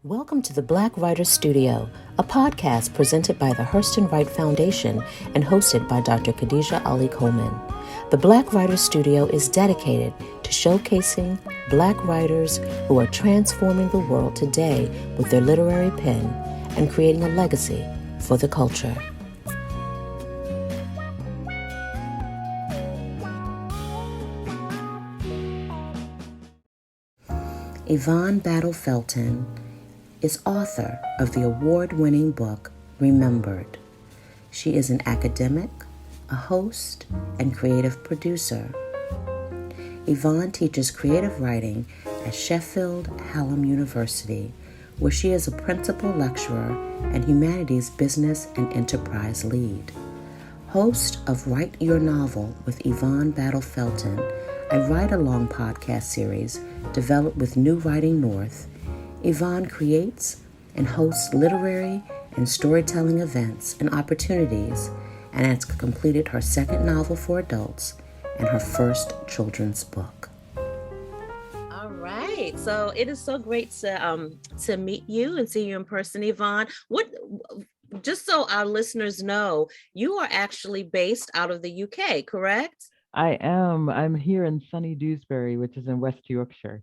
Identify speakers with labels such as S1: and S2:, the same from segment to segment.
S1: Welcome to the Black Writers Studio, a podcast presented by the Hurston Wright Foundation and hosted by Dr. Khadijah Ali Coleman. The Black Writers Studio is dedicated to showcasing Black writers who are transforming the world today with their literary pen and creating a legacy for the culture. Yvonne Battle-Felton is author of the award-winning book, Remembered. She is an academic, a host, and creative producer. Yvonne teaches creative writing at Sheffield Hallam University, where she is a principal lecturer and Humanities business and enterprise lead. Host of Write Your Novel with Yvonne Battle-Felton, a write-along podcast series developed with New Writing North, Yvonne creates and hosts literary and storytelling events and opportunities, and has completed her second novel for adults and her first children's book. All right, so it is so great to meet you and see you in person, Yvonne. Just so our listeners know, you are actually based out of the UK, correct?
S2: I am. I'm here in sunny Dewsbury, which is in West Yorkshire.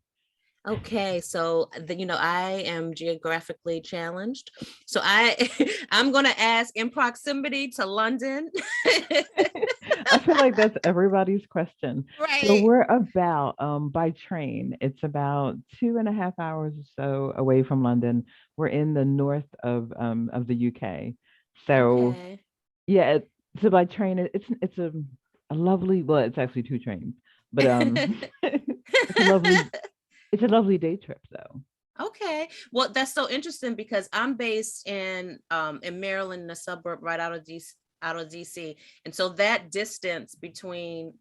S1: Okay, so I am geographically challenged, so I'm going to ask in proximity to London.
S2: I feel like that's everybody's question.
S1: Right.
S2: So we're about by train. It's about 2.5 hours or so away from London. We're in the north of the UK. So
S1: Okay.
S2: yeah, so by train it's a lovely. Well, it's actually two trains, but it's a lovely day trip though.
S1: Okay. Well, that's so interesting because I'm based in Maryland, in a suburb right out of DC. And so that distance between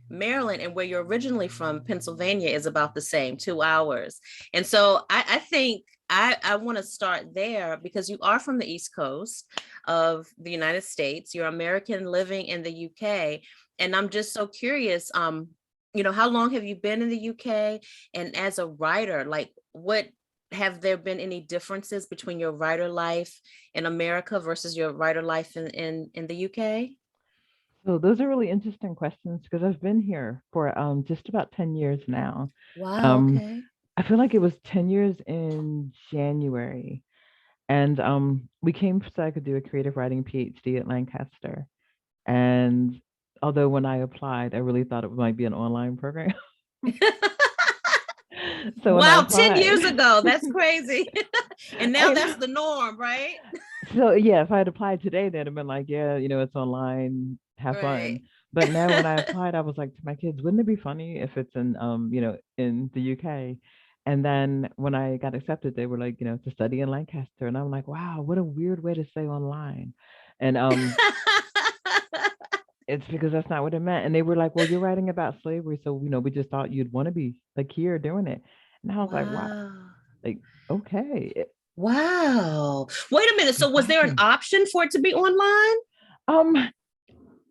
S1: Maryland and where you're originally from, Pennsylvania, is about the same, 2 hours. And so I think I want to start there because you are from the East Coast of the United States. You're American living in the UK. And I'm just so curious, how long have you been in the UK? And as a writer, like, what have there been any differences between your writer life in America versus your writer life in the UK?
S2: So those are really interesting questions because I've been here for just about 10 years now.
S1: Wow,
S2: Um,
S1: okay.
S2: I feel like it was 10 years in January. And we came so I could do a creative writing PhD at Lancaster. And although when I applied, I really thought it might be an online program. So when I
S1: Wow, 10
S2: applied,
S1: years ago. That's crazy. And now
S2: I
S1: that's
S2: know.
S1: the norm, right?
S2: So yeah, if I had applied today, they'd have been like, yeah, it's online, have
S1: Right.
S2: fun. But now when I applied, I was like to my kids, wouldn't it be funny if it's in in the UK? And then when I got accepted, they were like, to study in Lancaster. And I'm like, wow, what a weird way to say online. And it's because that's not what it meant. And they were like, well, you're writing about slavery, so we just thought you'd want to be like here doing it. And I was like, wow,
S1: Wow.
S2: like okay.
S1: Wow. Wait a minute. So was there an
S2: Exactly.
S1: option for it to be online?
S2: Um,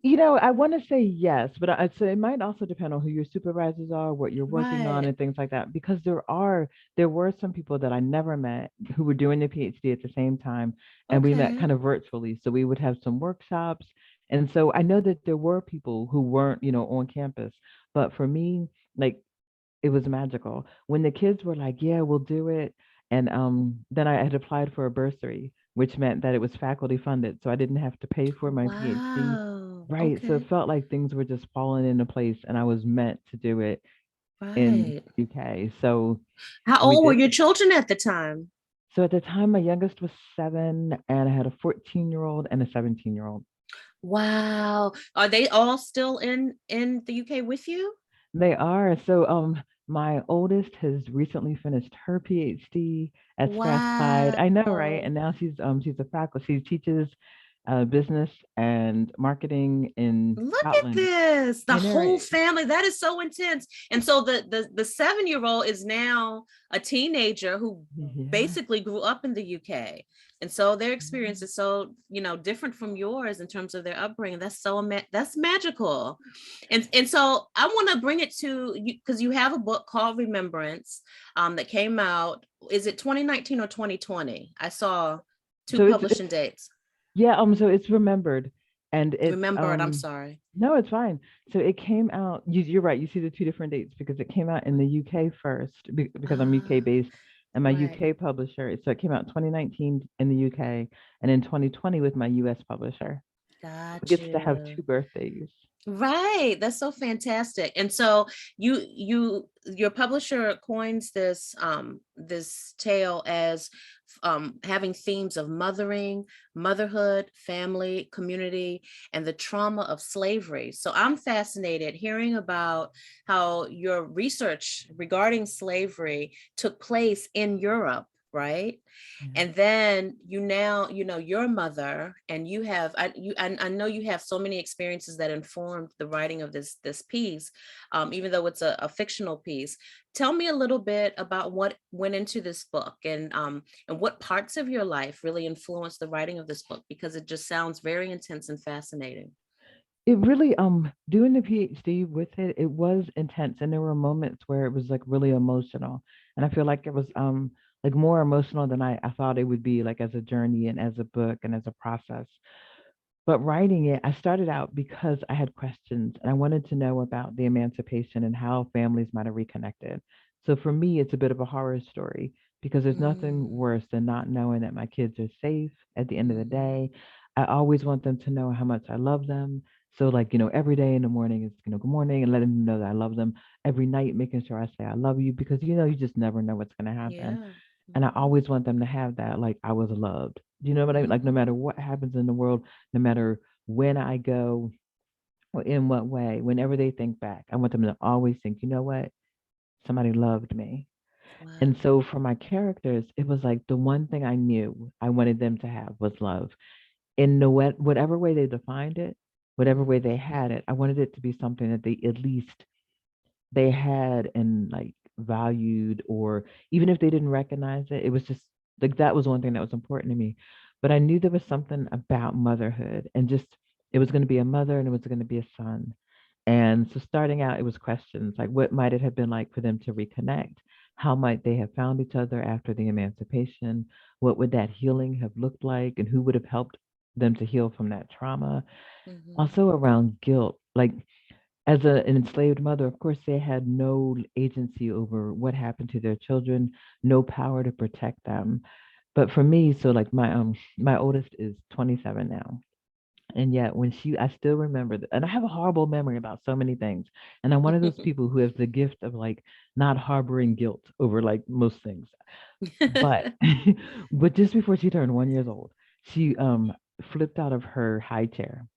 S2: I want to say yes, but I'd say it might also depend on who your supervisors are, what you're working on,
S1: Right.
S2: and things like that. Because there were some people that I never met who were doing the PhD at the same time, and we met
S1: Okay.
S2: kind of virtually. So we would have some workshops, and so I know that there were people who weren't, on campus. But for me, like it was magical when the kids were like, "Yeah, we'll do it," and then I had applied for a bursary, which meant that it was faculty funded, so I didn't have to pay for my PhD.
S1: Wow.
S2: Right. So
S1: Okay.
S2: it felt like things were just falling into place and I was meant to do it in
S1: Right.
S2: UK. So
S1: How
S2: we
S1: old were
S2: did
S1: your
S2: it.
S1: children at the time?
S2: So at the time, my youngest was 7, and I had a 14-year-old and a 17-year-old.
S1: Wow. Are they all still in the UK with you?
S2: They are. So my oldest has recently finished her PhD at Strathclyde. I know, right?
S1: Wow.
S2: And now she's a faculty. She teaches business and marketing in
S1: Look at
S2: Scotland.
S1: this. The
S2: I know,
S1: whole
S2: right?
S1: family. That is so intense. And so the 7-year-old is now a teenager who
S2: Yeah.
S1: basically grew up in the UK. And so their experience is so, different from yours in terms of their upbringing. That's so that's magical. And so I want to bring it to you because you have a book called Remembrance that came out. Is it 2019 or 2020? I saw two
S2: So
S1: publishing
S2: it's
S1: dates.
S2: yeah, so it's remembered, and it's
S1: Remembered, I'm sorry.
S2: no, it's fine. So it came out. You're right. You see the two different dates because it came out in the UK first because I'm UK
S1: Ah,
S2: based, and my
S1: right.
S2: UK publisher. So it came out in 2019 in the UK, and in 2020 with my US publisher. It
S1: Got
S2: gets to have
S1: you.
S2: two birthdays.
S1: Right. That's so fantastic. And so your publisher coins this tale as having themes of mothering, motherhood, family, community, and the trauma of slavery. So I'm fascinated hearing about how your research regarding slavery took place in Europe, right?
S2: Yeah.
S1: And then now your mother, and I know you have so many experiences that informed the writing of this piece, even though it's a fictional piece. Tell me a little bit about what went into this book, and what parts of your life really influenced the writing of this book, because it just sounds very intense and fascinating.
S2: It really doing the PhD with it, it was intense, and there were moments where it was like really emotional, and I feel like it was like more emotional than I thought it would be, like as a journey and as a book and as a process. But writing it, I started out because I had questions and I wanted to know about the emancipation and how families might have reconnected. So for me, it's a bit of a horror story because there's nothing
S1: Mm,
S2: worse than not knowing that my kids are safe at the end of the
S1: mhm.
S2: day. I always want them to know how much I love them. So, like, every day in the morning is, good morning, and letting them know that I love them. Every night, making sure I say I love you because, you just never know what's going to happen.
S1: Yeah.
S2: And I
S1: Mhm.
S2: always want them to have that, like, I was loved. Do you know what I mean? Like, no matter
S1: Mhm.
S2: what happens in the world, no matter when I go or in what way, whenever they think back, I want them to always think, you know what? Somebody loved me. And
S1: Wow.
S2: so for my characters, it was like the one thing I knew I wanted them to have was love. In the whatever way they defined it, whatever way they
S1: Mhm.
S2: had it, I wanted it to be something that they at least they had and like valued, or even if they didn't recognize it, it was just like that was one thing that was important to me. But I knew there was something about motherhood and just it was going to be a mother and it was going to be a son. And so starting out, it was questions like what might it have been like for them to reconnect? How might they have found each other after the emancipation? What would that healing have looked like? And who would have helped them to heal from that trauma?
S1: Mhm.
S2: Also around guilt, like as an enslaved mother, of course, they had no agency over what happened to their children, no power to protect them. But for me, so like my oldest is 27 now. And yet when I still remember that, and I have a horrible memory about so many things. And I'm one of those people who has the gift of like not harboring guilt over like most things. But but just before she turned 1 years old, she flipped out of her high chair.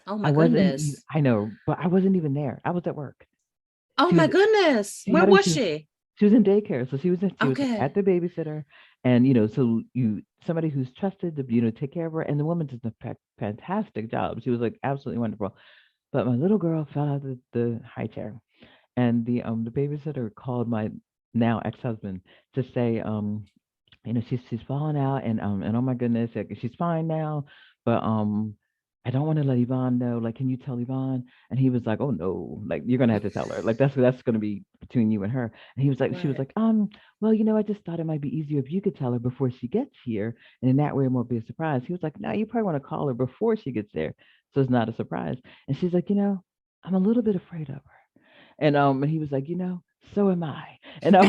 S1: Oh
S2: I
S1: my
S2: wasn't even,
S1: goodness.
S2: I know, but I wasn't even there. I was at work.
S1: Oh
S2: She
S1: my
S2: was
S1: goodness.
S2: she
S1: Where
S2: had her
S1: was
S2: she was
S1: she?
S2: she was in daycare. So she was
S1: Okay.
S2: at the babysitter, and so somebody who's trusted to take care of her, and the woman did a fantastic job. She was like absolutely wonderful. But my little girl fell out of the high chair, and the babysitter called my now ex-husband to say she's fallen out, and oh my goodness, like, she's fine now, but I don't want to let Yvonne know. Like, can you tell Yvonne? And he was like, oh no, like you're gonna have to tell her. Like that's gonna be between you and her. And he was like, she was
S1: Right.
S2: like, well, I just thought it might be easier if you could tell her before she gets here, and in that way it won't be a surprise. He was like, no, you probably want to call her before she gets there, so it's not a surprise. And she's like, I'm a little bit afraid of her. And he was like, so am I. And
S1: I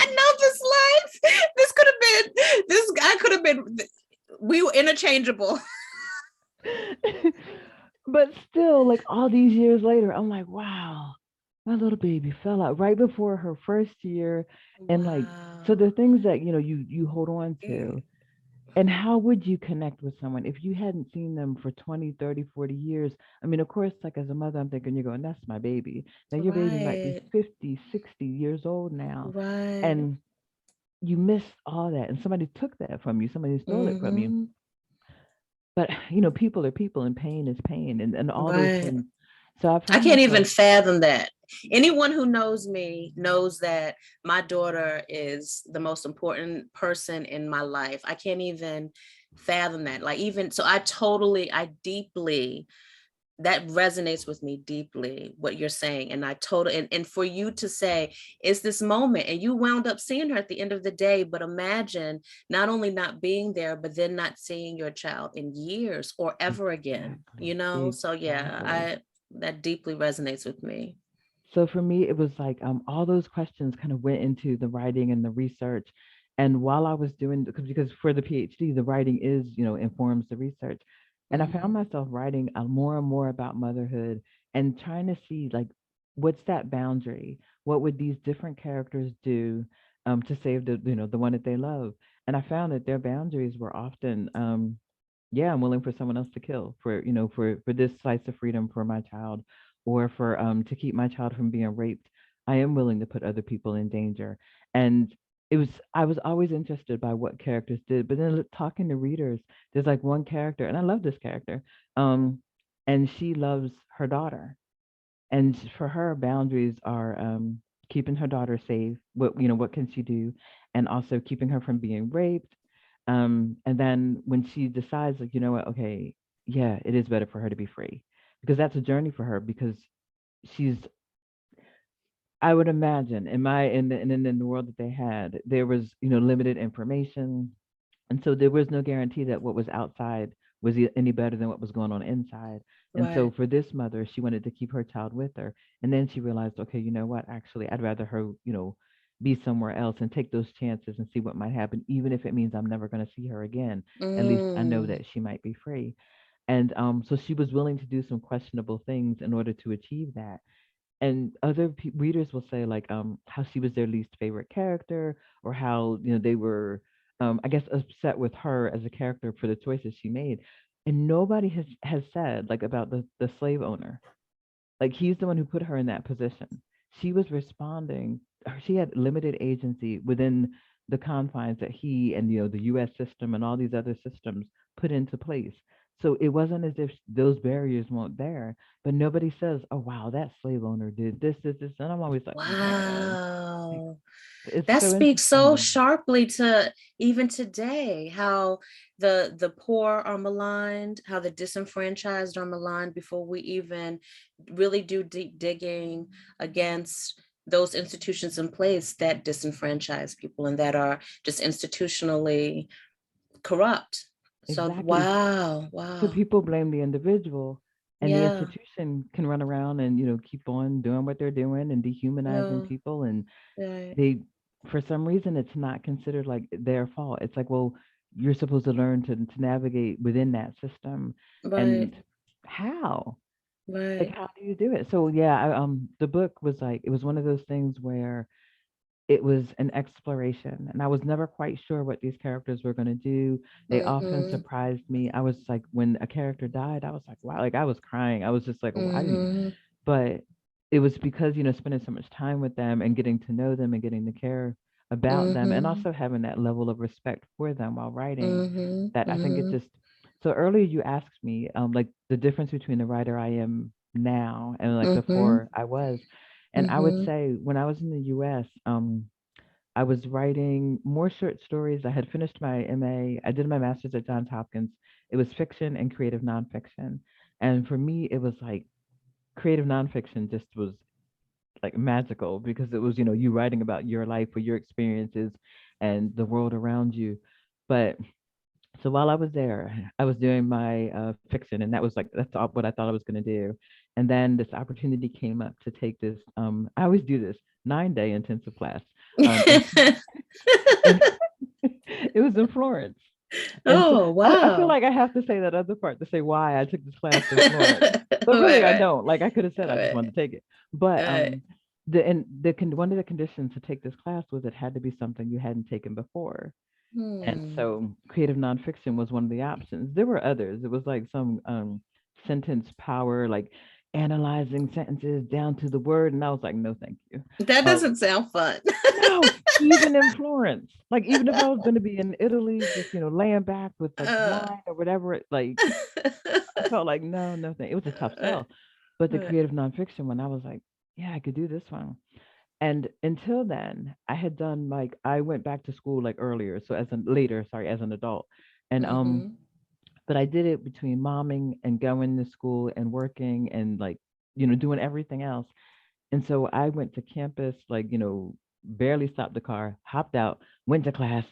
S1: know this lines. This could have been this guy could have been we were interchangeable.
S2: but still, like all these years later, I'm like, wow, my little baby fell out right before her first year. And like, so
S1: Wow.
S2: the things that, you hold on
S1: Mm,
S2: to. And how would you connect with someone if you hadn't seen them for 20, 30, 40 years? I mean, of course, like as a mother, I'm thinking, you're going, that's my baby. Now your baby might be
S1: right.
S2: 50, 60 years old now.
S1: Right.
S2: And you miss all that, and somebody took that from you, somebody stole it from you.
S1: Mm-hmm.
S2: But people are people, and pain is pain, and all those
S1: Right.
S2: things. So I
S1: I
S2: found
S1: can't even
S2: myself.
S1: fathom that. Anyone who knows me knows that my daughter is the most important person in my life. I can't even fathom that. Like, even so, I deeply, that resonates with me deeply, what you're saying. And I totally, and for you to say, it's this moment, and you wound up seeing her at the end of the day, but imagine not only not being there, but then not seeing your child in years or ever again, you
S2: Exactly,
S1: know? So yeah,
S2: exactly.
S1: that deeply resonates with me.
S2: So for me, it was like all those questions kind of went into the writing and the research. And while I was doing, because for the PhD, the writing is, informs the research. And I found
S1: Mm-hmm.
S2: myself writing more and more about motherhood and trying to see like, what's that boundary? What would these different characters do to save the one that they love? And I found that their boundaries were often, yeah, I'm willing for someone else to kill for this slice of freedom for my child, or for to keep my child from being raped. I am willing to put other people in danger. And I was always interested by what characters did, but then talking to readers, there's like one character, and I love this character, um, and she loves her daughter, and for her, boundaries are keeping her daughter safe. What can she do, and also keeping her from being raped. And then when she decides, like, you know what, okay, yeah, it is better for her to be free, because that's a journey for her, because she's I would imagine in the world that they had, there was limited information, and so there was no guarantee that what was outside was any better than what was going on inside. And so
S1: Right.
S2: for this mother, she wanted to keep her child with her, and then she realized, okay, you know what? Actually, I'd rather her, be somewhere else and take those chances and see what might happen, even if it means I'm never going to see her again. At least I know
S1: Mm.
S2: that she might be free. And so she was willing to do some questionable things in order to achieve that. And other readers will say, like, how she was their least favorite character, or how they were, I guess, upset with her as a character for the choices she made. And nobody has said, like, about the slave owner, like, he's the one who put her in that position. She was responding. She had limited agency within the confines that he and the U.S. system and all these other systems put into place. So it wasn't as if those barriers weren't there, but nobody says, "Oh wow, that slave owner did this," and I'm always like, "Man, like,
S1: Wow.
S2: it's
S1: That
S2: so
S1: speaks
S2: interesting
S1: so
S2: to me."
S1: sharply to even today, how the poor are maligned, how the disenfranchised are maligned before we even really do deep digging against those institutions in place that disenfranchise people and that are just institutionally corrupt. So
S2: Exactly.
S1: wow,
S2: So
S1: wow.
S2: people blame the individual, and the
S1: Yeah,
S2: institution can run around and keep on doing what they're doing and dehumanizing
S1: yeah,
S2: people. And
S1: right,
S2: they, for some reason, it's not considered like their fault. It's like, well, you're supposed to learn to navigate within that system.
S1: right,
S2: And how, like,
S1: right.
S2: how do you do it? So yeah, the book was like, it was one of those things where it was an exploration, and I was never quite sure what these characters were going to do. They often
S1: Mm-hmm,
S2: surprised me. I was like, when a character died, I was like, wow, like I was crying. I was just like, oh, I didn't,
S1: mm-hmm,
S2: but it was because spending so much time with them and getting to know them and getting to care about them, and
S1: mm-hmm,
S2: also having that level of respect for them while writing,
S1: mm-hmm,
S2: that I think it
S1: mm-hmm,
S2: just. So earlier you asked me like the difference between the writer I am now and like
S1: mm-hmm,
S2: before I was, and I would
S1: mm-hmm.
S2: say when I was in the US, I was writing more short stories. I had finished my MA. I did my master's at Johns Hopkins. It was fiction and creative nonfiction. And for me, it was like creative nonfiction just was like magical, because it was, you writing about your life or your experiences and the world around you. But so while I was there, I was doing my fiction, and that was like, that's all, what I thought I was going to do. And then this opportunity came up to take this. I always do this 9-day intensive class, and and it was in Florence. And so
S1: Oh,
S2: I feel
S1: wow.
S2: like I have to say that other part to say why I took this class in Florence. But
S1: Right,
S2: really, I
S1: right,
S2: don't. Like, I could have said I just
S1: right,
S2: wanted to take it. But
S1: right.
S2: one of the conditions to take this class was it had to be something you hadn't taken before. And
S1: Hmm.
S2: so creative nonfiction was one of the options. There were others. It was like some sentence power, like analyzing sentences down to the word. And I was like, no, thank you.
S3: That
S2: Um,
S3: doesn't sound fun.
S2: no, even in Florence, like even if I was going to be in Italy, just laying back with like
S3: uh,
S2: wine or whatever, like I felt like no, no thing. It was a tough
S3: uh,
S2: sell, but the
S3: uh,
S2: creative nonfiction one, I was like, yeah, I could do this one. And until then, I had done like I went back to school like earlier, so as an later, sorry, as an adult, and
S3: mm-hmm.
S2: but I did it between momming and going to school and working and like doing everything else. And so I went to campus, like, barely stopped the car, hopped out, went to class,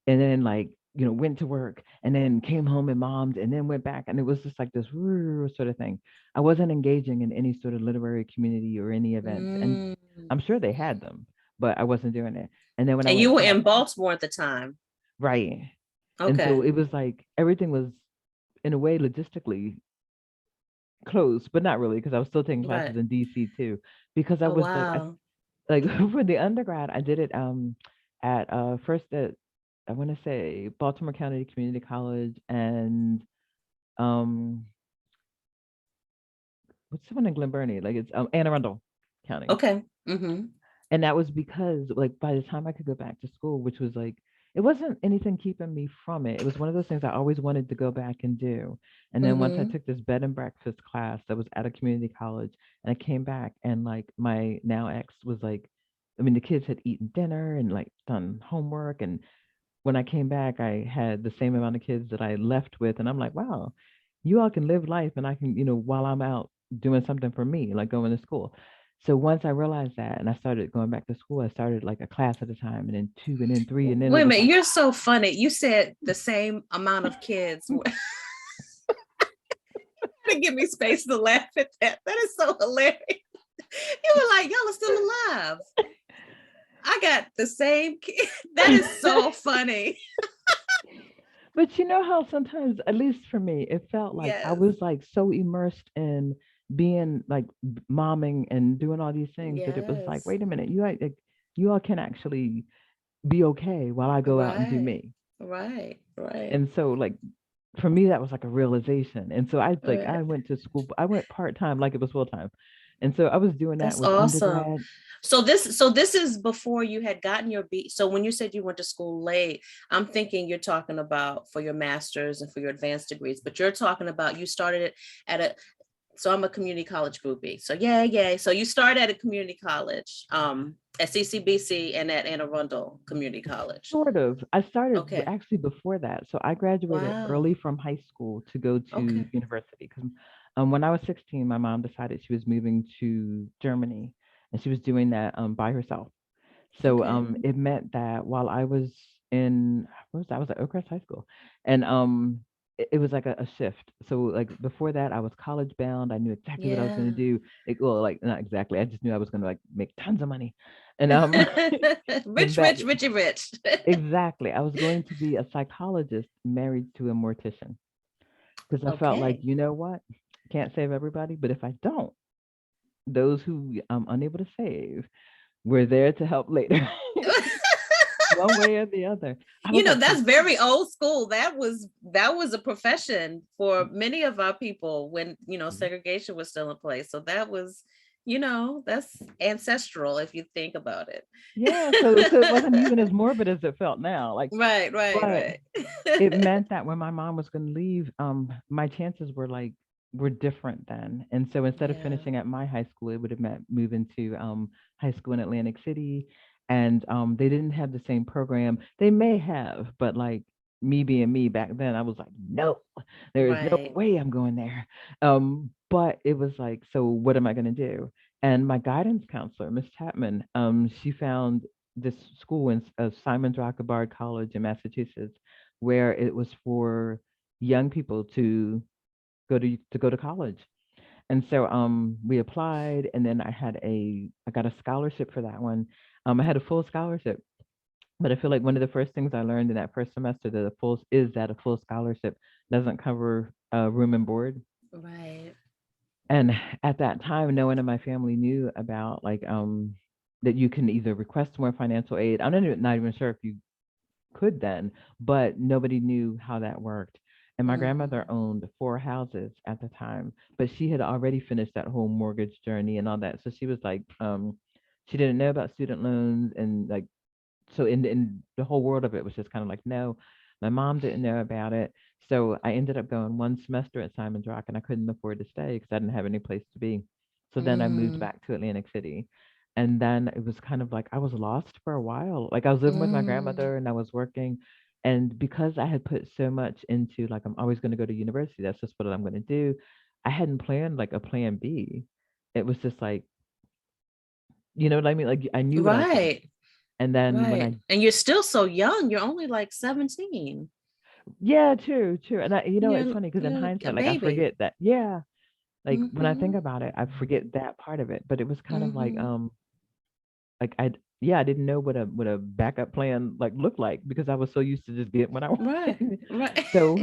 S2: and then like, went to work and then came home and mommed and then went back. And it was just like this sort of thing. I wasn't engaging in any sort of literary community or any events. And
S3: Mm.
S2: I'm sure they had them, but I wasn't doing it. And then when I
S3: And
S2: went
S3: you were
S2: back,
S3: in Baltimore at the time.
S2: right. And so
S3: Okay.
S2: it was like everything was in a way logistically close, but not really because I was still taking
S3: Right.
S2: classes in DC too. Because I
S3: Oh,
S2: was like,
S3: wow.
S2: like for the undergrad, I did it at first at I want to say Baltimore County Community College and um what's the one in Glen Burnie? Like it's Anne Arundel County.
S3: Okay. Mm-hmm.
S2: And that was because like by the time I could go back to school, which was like it wasn't anything keeping me from it. It was one of those things I always wanted to go back and do. And then once I
S3: Mm-hmm.
S2: took this bed and breakfast class that was at a community college and I came back and like my now ex was like, I mean, the kids had eaten dinner and like done homework. And when I came back, I had the same amount of kids that I left with. And I'm like, wow, you all can live life and I can, while I'm out doing something for me, like going to school. So once I realized that and I started going back to school, I started like a class at a time and then two and then three. And then
S3: Wait
S2: it
S3: a
S2: was
S3: minute.
S2: like,
S3: You're so funny. You said the same amount of kids. To give me space to laugh at that. That is so hilarious. You were like, y'all are still alive. I got the same kid. That is so funny.
S2: but you know how sometimes, at least for me, it felt like I
S3: Yes.
S2: was like so immersed in being like momming and doing all these things that it was like,
S3: Yes.
S2: wait a minute, you all can actually be okay while I go out and do
S3: Right.
S2: me.
S3: Right. Right.
S2: And so like for me that was like a realization. And so I
S3: Right.
S2: went to school, I went part-time like it was full-time. And so I was doing that
S3: That's
S2: with
S3: awesome.
S2: undergrad.
S3: So this is before you had gotten your B. So when you said you went to school late, I'm thinking you're talking about for your master's and for your advanced degrees, but you're talking about you started it at a so I'm a community college groupie. So yeah, yeah. So you started at a community college, at CCBC and at Anne Arundel Community College.
S2: Sort of. I started
S3: Okay.
S2: actually before that. So I graduated
S3: Wow.
S2: early from high school to go to
S3: Okay.
S2: university because when I was 16, my mom decided she was moving to Germany and she was doing that by herself. So
S3: Okay.
S2: it meant that while I was in, what was that? I was at Oakhurst High School, and it was like a shift. So like before that, I was college bound. I knew exactly what I was going to
S3: Yeah.
S2: do. Well, like not exactly. I just knew I was going to like make tons of money, and and
S3: Rich,
S2: back
S3: rich, richy, rich.
S2: exactly, I was going to be a psychologist married to a mortician because I felt like
S3: Okay.
S2: you know what, can't save everybody, but if I don't, those who I'm unable to save, we're there to help later. One way or the other. I
S3: You
S2: was
S3: know,
S2: like,
S3: that's very old school. That was a profession for many of our people when,
S2: Mhm.
S3: segregation was still in place. So that was, that's ancestral if you think about
S2: Yeah, so it wasn't
S3: it.
S2: even as morbid as it felt now. Like,
S3: Right, right,
S2: but it
S3: right.
S2: meant that when my mom was going to leave, my chances were different then. And so instead of
S3: Yeah,
S2: finishing at my high school, it would have meant moving to high school in Atlantic City, and they didn't have the same program. They may have, but like me being me back then, I was like, no, there is no
S3: right.
S2: way I'm going there. But it was like, so what am I going to do? And my guidance counselor, Miss Chapman, she found this school in Simons Rockabard College in Massachusetts, where it was for young people to go to college. And so we applied, and then I got a scholarship for that one. I had a full scholarship, but I feel like one of the first things I learned in that first semester that a full scholarship doesn't cover room and board.
S3: Right.
S2: And at that time, no one in my family knew about like that you can either request more financial aid. I'm not even sure if you could then, but nobody knew how that worked. And my grandmother
S3: Mm.
S2: owned 4 houses at the time, but she had already finished that whole mortgage journey and all that. So she was like, she didn't know about student loans and like, so in the whole world of it was just kind of like, no, my mom didn't know about it. So I ended up going 1 semester at Simon's Rock and I couldn't afford to stay because I didn't have any place to be. So then I moved
S3: Mm.
S2: back to Atlantic City. And then it was kind of like I was lost for a while. Like I was living with my
S3: Mm.
S2: grandmother and I was working. And because I had put so much into like, I'm always going to go to university, that's just what I'm going to do. I hadn't planned like a plan B. It was just like, you know what I mean? Like I knew what I was going to do.
S3: Right.
S2: And then when I
S3: Right. And you're still so young. You're only like 17.
S2: Yeah, true, true. And it's
S3: You're
S2: funny because in
S3: you're a
S2: hindsight, like I
S3: baby.
S2: forget that. Yeah, like when I think
S3: Mm-hmm.
S2: about it, I forget that part of it. But it was kind of
S3: Mm-hmm.
S2: like I didn't know what a backup plan like looked like because I was so used to just getting what I
S3: Right.
S2: wanted.
S3: Right.
S2: So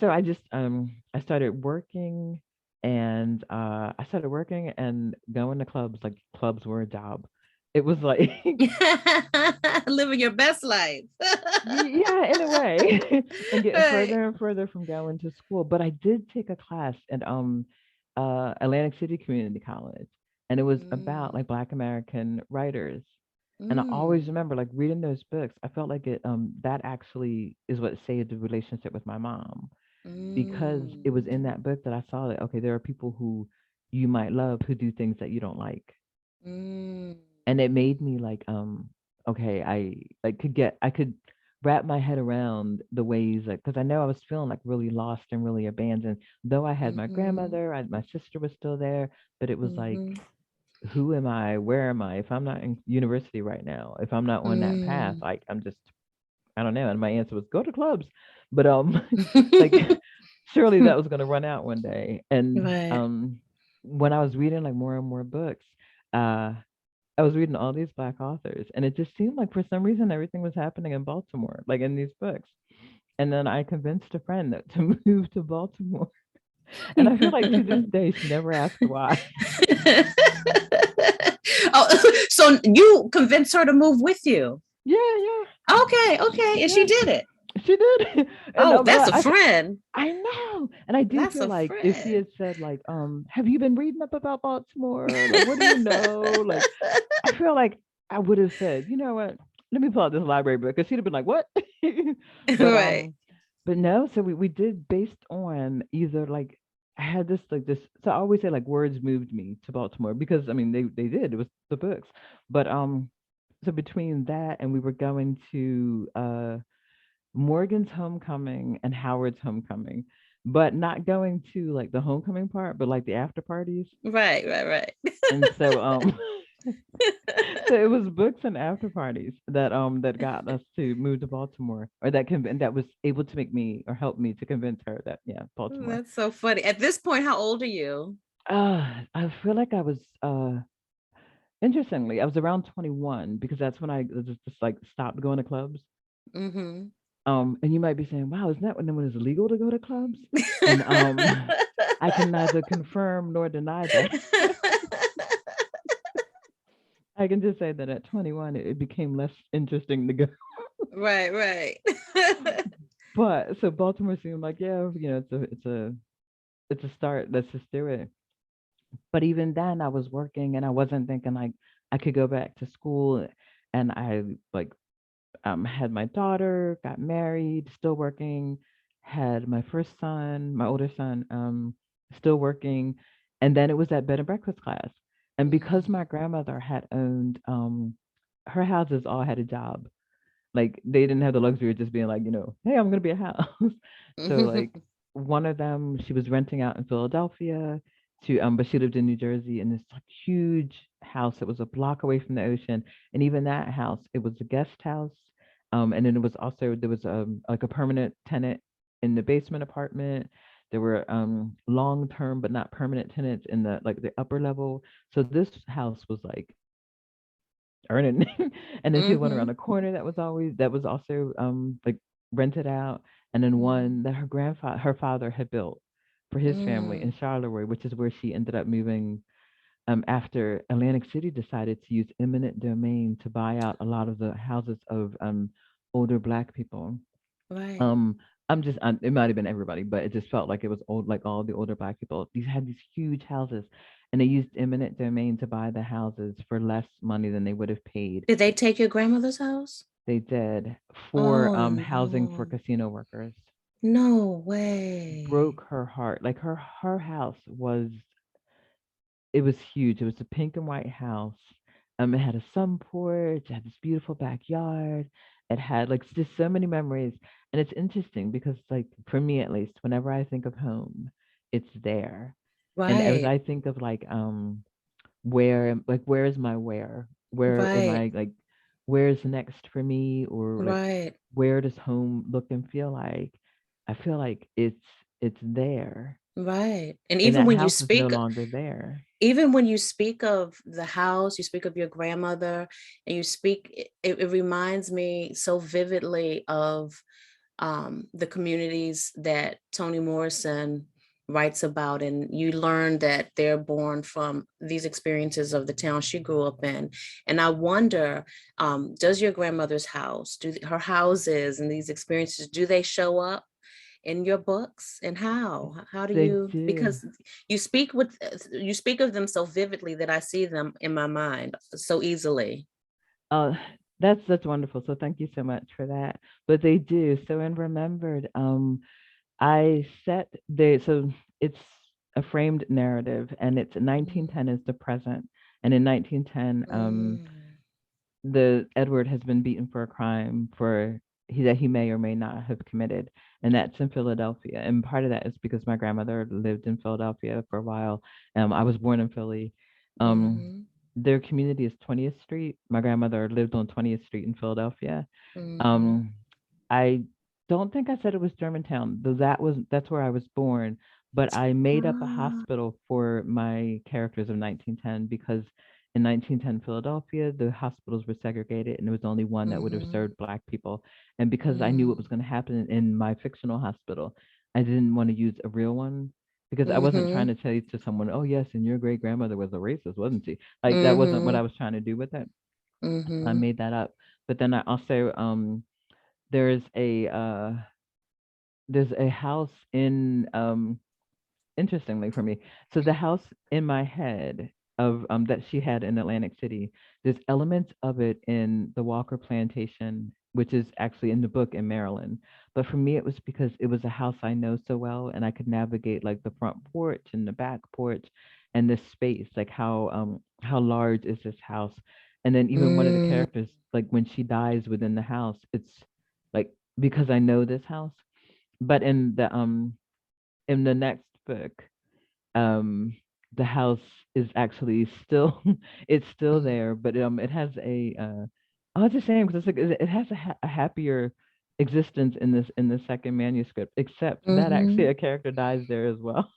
S2: so I started working and I started working and going to clubs. Like clubs were a job. It was like
S3: Living your best life.
S2: Yeah, in a way, and getting
S3: Right.
S2: further and further from going to school. But I did take a class at Atlantic City Community College, and it was about
S3: Mm.
S2: like Black American writers. And I always
S3: Mm.
S2: remember like reading those books. I felt like it that actually is what saved the relationship with my mom because it
S3: Mm.
S2: was in that book that I saw that okay, there are people who you might love who do things that you don't like,
S3: Mm.
S2: and it made me like okay, I could wrap my head around the ways that because I know I was feeling like really lost and really abandoned, though I had my
S3: Mm-hmm.
S2: grandmother, my sister was still there, but it was like
S3: Mm-hmm.
S2: who am I, where am I, if I'm not in university right now, if I'm not on that path,
S3: Mm.
S2: like I'm just, I don't know. And my answer was go to clubs, but like surely that was going to run out one day. And
S3: Right.
S2: when I was reading like more and more books, uh I was reading all these Black authors, and it just seemed like for some reason everything was happening in Baltimore, like in these books. And then I convinced a friend that to move to Baltimore, and I feel like to this day she never asked why.
S3: Oh, so you convinced her to move with you.
S2: Yeah, yeah,
S3: Okay, okay. And she
S2: yeah,
S3: did it.
S2: she did. And
S3: Oh, that's
S2: but
S3: a friend.
S2: I know, and I do
S3: That's
S2: feel
S3: a
S2: like if she
S3: friend.
S2: had said like, have you been reading up about Baltimore? Like, what do you know? Like, I feel like I would have said, you know what? Let me pull out this library book, because she'd have been like, what? but
S3: Right.
S2: um, But no, so we did based on either like I had this so I always say like words moved me to Baltimore because I mean they did, it was the books. But so between that and we were going to Morgan's homecoming and Howard's homecoming, but not going to like the homecoming part, but like the after parties.
S3: Right, right, right.
S2: And so so it was books and after parties that got us to move to Baltimore, or that was able to make me or help me to convince her that yeah, Baltimore.
S3: That's so funny. At this point, how old are you?
S2: I feel like I was interestingly, I was around 21 because that's when I just like stopped going to clubs.
S3: Mm-hmm.
S2: And you might be saying, wow, isn't that when it was illegal to go to clubs? And I can neither confirm nor deny that. I can just say that at 21 it became less interesting to go.
S3: Right, right.
S2: But so Baltimore seemed like, yeah, it's a start. Let's just do it. But even then I was working and I wasn't thinking like I could go back to school, and I like had my daughter, got married, still working, had my first son, my older son, still working. And then it was that bed and breakfast class. And because
S3: Mm.
S2: my grandmother had owned her houses all had a job. Like they didn't have the luxury of just being like, hey, I'm gonna be a house. So like one of them, she was renting out in Philadelphia to but she lived in New Jersey in this like huge house that was a block away from the ocean. And even that house, it was a guest house. And then it was also there was like a permanent tenant in the basement apartment. There were long-term but not permanent tenants in the like the upper level. So this house was like earning. And then she had one around
S3: Mm-hmm.
S2: the corner that was also like rented out, and then one that her father had built for his family in
S3: Mm.
S2: Charleroi, which is where she ended up moving after Atlantic City decided to use eminent domain to buy out a lot of the houses of older Black people.
S3: Right.
S2: Um, it might have been everybody, but it just felt like it was old, like all the older Black people. These had these huge houses, and they used eminent domain to buy the houses for less money than they would have paid.
S3: Did they take your grandmother's house?
S2: They did for
S3: Oh
S2: housing for
S3: no.
S2: casino workers.
S3: No way.
S2: Broke her heart. Like her house was, it was huge. It was a pink and white house. It had a sun porch. It had this beautiful backyard. It had like just so many memories. And it's interesting because, like, for me at least, whenever I think of home, it's there. And as
S3: Right.
S2: I think of like where is my where? Where am
S3: Right.
S2: I, like, where's next for me, or like
S3: Right.
S2: where does home look and feel like? I feel like it's there.
S3: Right. And
S2: And that house is no longer there.
S3: even when you speak of the house, you speak of your grandmother, and you speak, it reminds me so vividly of the communities that Toni Morrison writes about. And you learn that they're born from these experiences of the town she grew up in. And I wonder, does your grandmother's house, do her houses and these experiences, do they show up in your books? And how do
S2: They
S3: you,
S2: do.
S3: because you speak of them so vividly that I see them in my mind so easily.
S2: Oh, that's wonderful. So thank you so much for that. But they do. So in Remembered, I set the so it's a framed narrative, and it's 1910 is the present. And in 1910,
S3: Mm,
S2: the Edward has been beaten for a crime that he may or may not have committed, and that's in Philadelphia. And part of that is because my grandmother lived in Philadelphia for a while. I was born in Philly. Um,
S3: mhm,
S2: their community is 20th Street. My grandmother lived on 20th Street in Philadelphia.
S3: mhm.
S2: Um, I don't think I said it was Germantown, though that's where I was born. But I made up a
S3: Ah,
S2: hospital for my characters of 1910 because in 1910 Philadelphia, the hospitals were segregated, and there was only one that would have
S3: mhm,
S2: served Black people. And because I knew what was
S3: mm,
S2: going to happen in my fictional hospital, I didn't want to use a real one because I wasn't trying
S3: mhm,
S2: to tell you to someone, oh yes, and your great grandmother was a racist, wasn't she? Like that wasn't what I
S3: mhm,
S2: was trying to do with it. I
S3: mhm,
S2: made that up. But then I also there's a uh there's a house in interestingly for me. So the house in my head of that she had in Atlantic City, there's elements of it in the Walker Plantation, which is actually in the book in Maryland. But for me, it was because it was a house I know so well, and I could navigate like the front porch and the back porch and this space, like how large is this house? And then even one of the
S3: mm.
S2: characters, like when she dies within the house, it's like because I know this house. But in the next book, um the house is actually still it's still
S3: Mm.
S2: there, but it has oh, it's a shame because it's like it has a happier existence in the second manuscript, except that actually
S3: Mhm.
S2: a character dies there as well.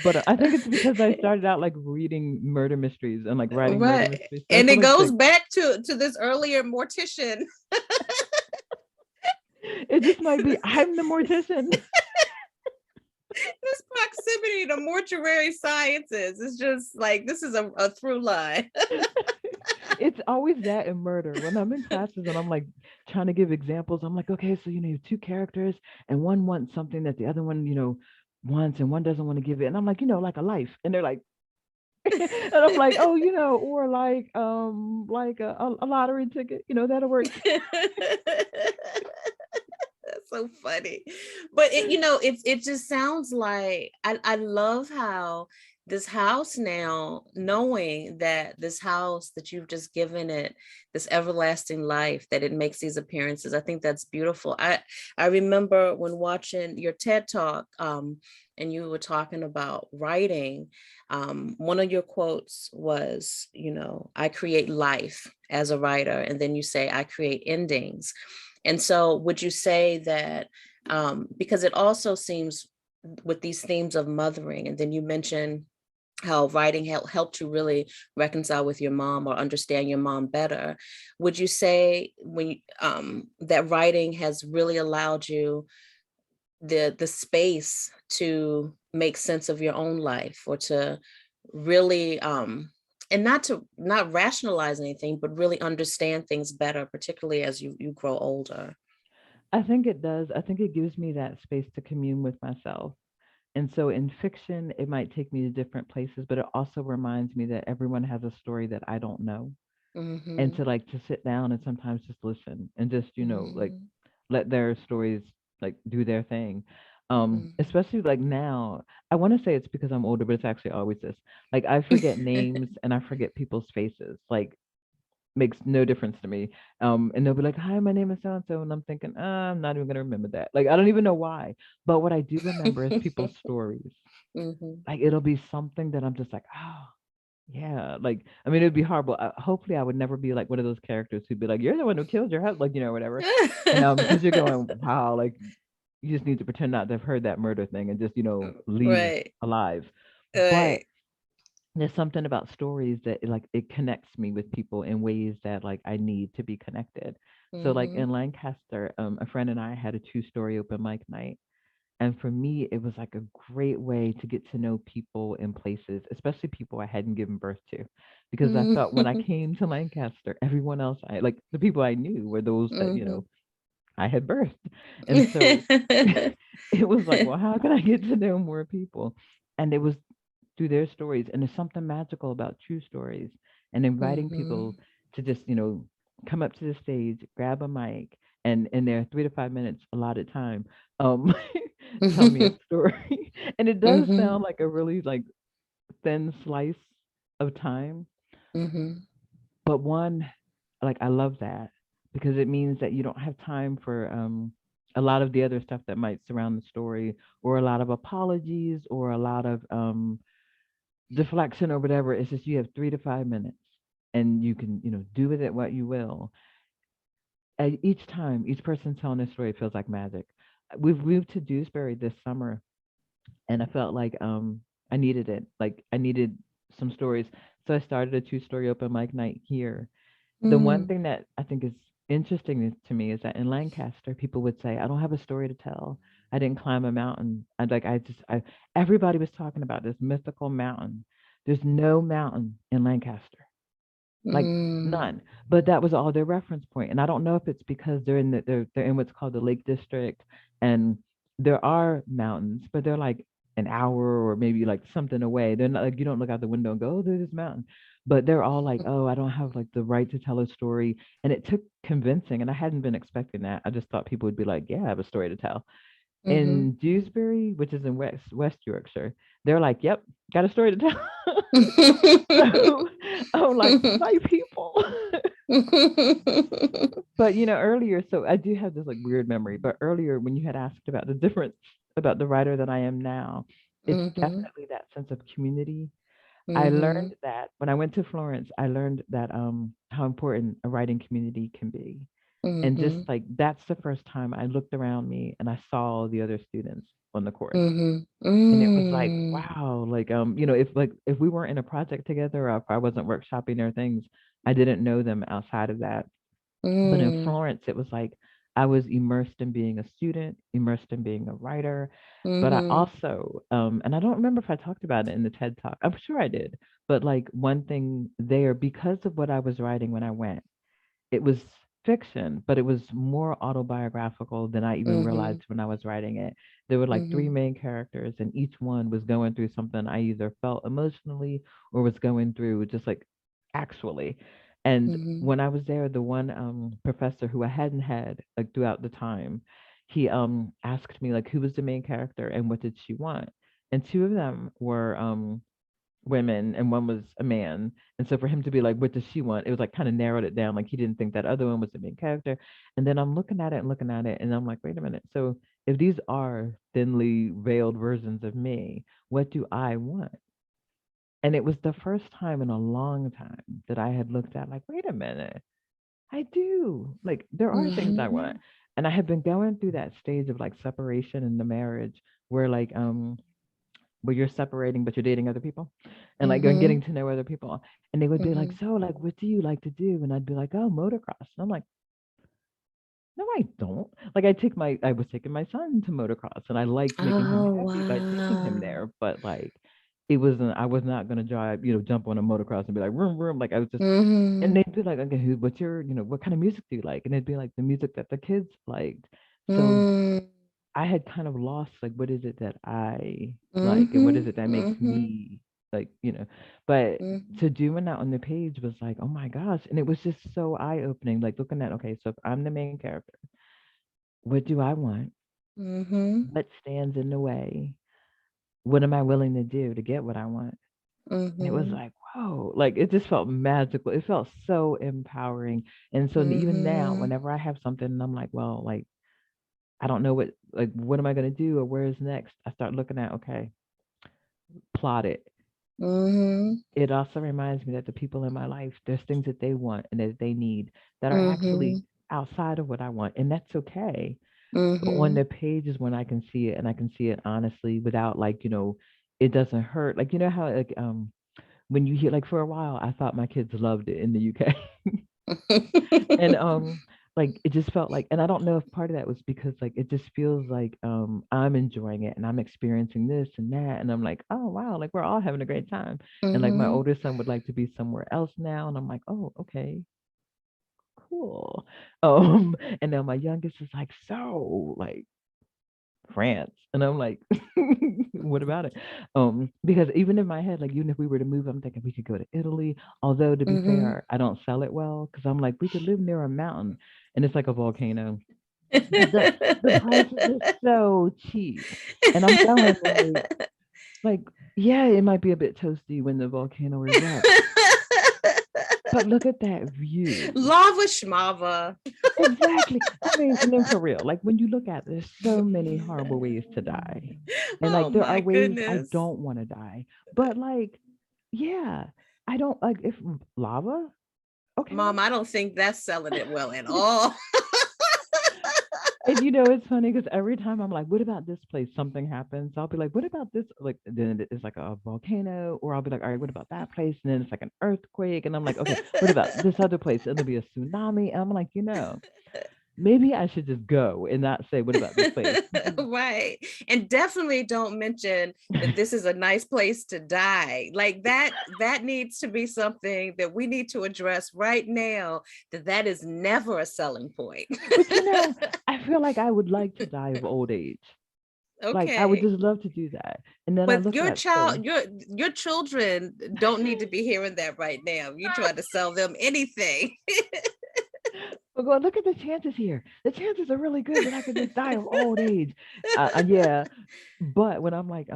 S2: But I think it's because I started out like reading murder mysteries and like writing murder
S3: Right.
S2: mysteries, so I
S3: And
S2: feel
S3: it
S2: like
S3: goes back to this earlier mortician.
S2: it just might be I'm the mortician.
S3: This proximity to mortuary sciences is just like, this is a through line.
S2: It's always that in murder. When I'm in classes and I'm like trying to give examples, I'm like, okay, so you have two characters and one wants something that the other one, wants, and one doesn't want to give it. And I'm like, like a life. And they're like, and I'm like, oh, or like a lottery ticket, that'll work.
S3: That's so funny. But it just sounds like I love how this house now, knowing that this house that you've just given it this everlasting life, that it makes these appearances. I think that's beautiful. I remember when watching your TED talk, and you were talking about writing, one of your quotes was, I create life as a writer, and then you say, I create endings. And so would you say that, because it also seems with these themes of mothering, and then you mentioned how writing helped you really reconcile with your mom or understand your mom better. Would you say that writing has really allowed you the space to make sense of your own life, or to really and not rationalize anything, but really understand things better, particularly as you grow older.
S2: I think it does. I think it gives me that space to commune with myself. And so in fiction, it might take me to different places, but it also reminds me that everyone has a story that I don't know. And
S3: Mm-hmm.
S2: to like to sit down and sometimes just listen and just, like
S3: Mm-hmm.
S2: let their stories like do their thing.
S3: Mm-hmm.
S2: Especially like now, I want to say it's because I'm older, but it's actually always this. Like I forget names and I forget people's faces. Like makes no difference to me. And they'll be like, "Hi, my name is so and so," and I'm thinking, I'm not even gonna remember that. Like I don't even know why. But what I do remember is people's stories.
S3: Mm-hmm.
S2: Like it'll be something that I'm just like, oh yeah. Like I mean, it'd be horrible. Hopefully, I would never be like one of those characters who'd be like, "You're the one who killed your husband," like whatever. Because you're going, wow, like you just need to pretend not to have heard that murder thing and just leave
S3: Right.
S2: alive. But
S3: Right.
S2: there's something about stories that like it connects me with people in ways that like I need to be connected. So like
S3: Mm-hmm.
S2: in Lancaster, a friend and I had a two-story open mic night. And for me, it was like a great way to get to know people in places, especially people I hadn't given birth to. Because I felt when I
S3: Mm-hmm.
S2: came to Lancaster, everyone else I like the people I knew were those that, I had birthed. And so it was like, well, how can I get to know more people? And it was through their stories. And there's something magical about true stories and inviting
S3: Mm-hmm.
S2: people to just, come up to the stage, grab a mic, and in their 3 to 5 minutes allotted time, um, tell me a story. And it does
S3: Mm-hmm.
S2: sound like a really like thin slice of time,
S3: Mm-hmm.
S2: but one, like I love that because it means that you don't have time for a lot of the other stuff that might surround the story or a lot of apologies or a lot of deflection or whatever. It's just you have 3 to 5 minutes and you can, do with it what you will. And each time, each person telling their story feels like magic. We've moved to Dewsbury this summer and I felt like I needed it. Like I needed some stories. So I started a two-story open mic night here. The one
S3: Mm-hmm.
S2: thing that I think is interesting to me is that in Lancaster, people would say, "I don't have a story to tell. I didn't climb a mountain. I everybody was talking about this mythical mountain. There's no mountain in Lancaster, like
S3: Mm-hmm.
S2: none." But that was all their reference point, and I don't know if it's because they're in what's called the Lake District, and there are mountains, but they're like an hour or maybe like something away. They're not like you don't look out the window and go, "Oh, there's this mountain," but they're all like, "Oh, I don't have like the right to tell a story," and it took convincing, and I hadn't been expecting that. I just thought people would be like, "Yeah, I have a story to tell."
S3: Mm-hmm.
S2: In Dewsbury, which is in West Yorkshire, they're like, "Yep, got a story to tell." So I'm like, "White people." But earlier, so I do have this like weird memory. But earlier, when you had asked about the difference about the writer that I am now, it's
S3: Mm-hmm.
S2: definitely that sense of community. I
S3: Mm-hmm.
S2: learned that when I went to Florence, I learned that how important a writing community can be. And just
S3: Mm-hmm.
S2: like that's the first time I looked around me and I saw the other students on the course.
S3: Mm-hmm.
S2: And it was like,
S3: Mm.
S2: wow, like if we weren't in a project together or if I wasn't workshopping their things, I didn't know them outside of that. But in
S3: Mm.
S2: Florence, it was like I was immersed in being a student, immersed in being a writer. But I
S3: Mm-hmm.
S2: also, and I don't remember if I talked about it in the TED Talk. I'm sure I did. But like one thing there, because of what I was writing when I went, it was fiction, but it was more autobiographical than I even
S3: Mm-hmm.
S2: realized when I was writing it. There were like three
S3: Mm-hmm.
S2: main characters, and each one was going through something I either felt emotionally or was going through just like actually. And
S3: Mm-hmm.
S2: when I was there, the one professor who I hadn't had like throughout the time, he asked me like who was the main character and what did she want. And two of them were women and one was a man. And so for him to be like, what does she want? It was like kind of narrowed it down. Like he didn't think that other one was the main character. And then I'm looking at it and looking at it, and I'm like, wait a minute. So if these are thinly veiled versions of me, what do I want? And it was the first time in a long time that I had looked at like, wait a minute, I do. Like there are things I
S3: Mm-hmm.
S2: want. And I had been going through that stage of like separation in the marriage where like where you're separating but you're dating other people and like and
S3: Mm-hmm.
S2: getting to know other people, and they would be like,
S3: Mm-hmm.
S2: so like what do you like to do? And I'd be like, oh, motocross. And I'm like, no, I don't. Like I was taking my son to motocross and I liked making him
S3: Oh,
S2: happy by taking him
S3: wow.
S2: there, but like I was not gonna drive, jump on a motocross and be like, room, room. Like I was just, and
S3: Mm-hmm.
S2: they'd be like, okay, what's your, what kind of music do you like? And it'd be like the music that the kids liked. So
S3: Mm-hmm.
S2: I had kind of lost like, what is it that I like, and what
S3: Mm-hmm.
S2: is it that makes
S3: Mm-hmm.
S2: me like, But
S3: Mm-hmm.
S2: to doing that on the page was like, oh my gosh, and it was just so eye opening. Like looking at, okay, so if I'm the main character, what do I want?
S3: Mm-hmm.
S2: What stands in the way? What am I willing to do to get what I want? And it was
S3: Mm-hmm.
S2: like, whoa, like it just felt magical. It felt so empowering. And so even now,
S3: Mm-hmm.
S2: whenever I have something and I'm like, well, like, I don't know what am I going to do or where's next? I start looking at, okay, plot it.
S3: Mm-hmm.
S2: It also reminds me that the people in my life, there's things that they want and that they need that are
S3: Mm-hmm.
S2: actually outside of what I want. And that's okay. But on
S3: Mm-hmm.
S2: the page is when I can see it and I can see it honestly without like, it doesn't hurt. Like, you know how like when you hear like for a while I thought my kids loved it in the UK. And like it just felt like, and I don't know if part of that was because like it just feels like I'm enjoying it and I'm experiencing this and that, and I'm like, oh wow, like we're all having a great time. And like my
S3: Mm-hmm.
S2: older son would like to be somewhere else now, and I'm like, oh okay, cool. And now my youngest is like, so like France. And I'm like, what about it? Because even in my head, like even if we were to move, I'm thinking we could go to Italy. Although to be
S3: Mm-hmm.
S2: fair, I don't sell it well because I'm like, we could live near a mountain and it's like a volcano. But the prices are so cheap. And I'm going like, yeah, it might be a bit toasty when the volcano erupts. But look at that view.
S3: Lava schmava.
S2: Exactly. I mean, and then for real, like when you look at it, there's so many horrible ways to die. And
S3: Oh
S2: like there are
S3: my
S2: ways I
S3: goodness.
S2: don't want to die. But like, yeah, I don't like if lava, okay.
S3: Mom, I don't think that's selling it well at all.
S2: And it's funny because every time I'm like, what about this place? Something happens. I'll be like, what about this? Like, then it's like a volcano, or I'll be like, all right, what about that place? And then it's like an earthquake. And I'm like, okay, what about this other place? It'll be a tsunami. And I'm like, maybe I should just go and not say, what about this place?
S3: Right. And definitely don't mention that this is a nice place to die. Like that needs to be something that we need to address right now, that is never a selling point.
S2: But I feel like I would like to die of old age. Like I would
S3: Okay.
S2: just love to do that. And then I
S3: But
S2: look
S3: your
S2: at so
S3: child, your children don't need to be hearing that right now. You try to sell them anything.
S2: but go look at the chances here. The chances are really good that I could just die of old age. Yeah. But when I'm like,